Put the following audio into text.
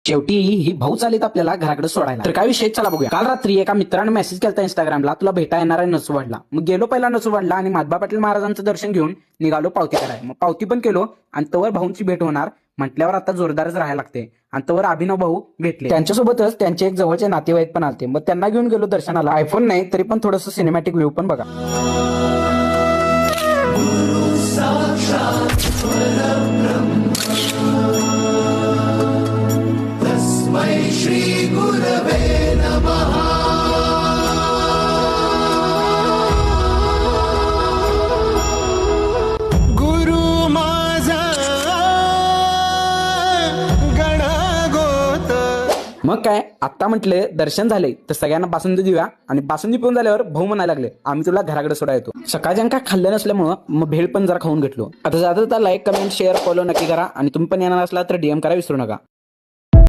शेवटी ही भाऊ चालीत आपल्याला घराकडे सोडायला. तर काय विषय चला बघूया. काल रात्री एका मित्राने मेसेज केला इंस्टाग्रामला, तुला भेटा येणार आहे नसुवाडला. मग गेलो पहिला नसुवाडला आणि माधबा पाटील महाराजांचं दर्शन घेऊन निघालो पावती करायला. मग पावती पण केलो आणि तवर भाऊंची भेट होणार म्हटल्यावर आता जोरदारच राहायला लागते. आणि तवर अभिनव भाऊ भेटले. त्यांच्यासोबतच त्यांचे एक जवळचे नातेवाईक पण आलते. मग त्यांना घेऊन गेलो दर्शनाला. आयफोन नाही तरी पण थोडंसं सिनेमॅटिक व्ह्यू पण बघा. मग काय आता म्हटले दर्शन झाले तर सगळ्यांना बासुंदी देऊया. आणि बासुंदी पिऊन झाल्यावर भाऊ म्हणायला लागले, आम्ही तुला घराकडे सोडा येतो. सकाळच्या काय खाल्लं नसल्यामुळं मग भेळ पण जरा खाऊन घेतलो. आता जाता लाईक कमेंट शेअर फॉलो नक्की करा आणि तुम्ही पण येणार असला तर DM करा विसरू नका.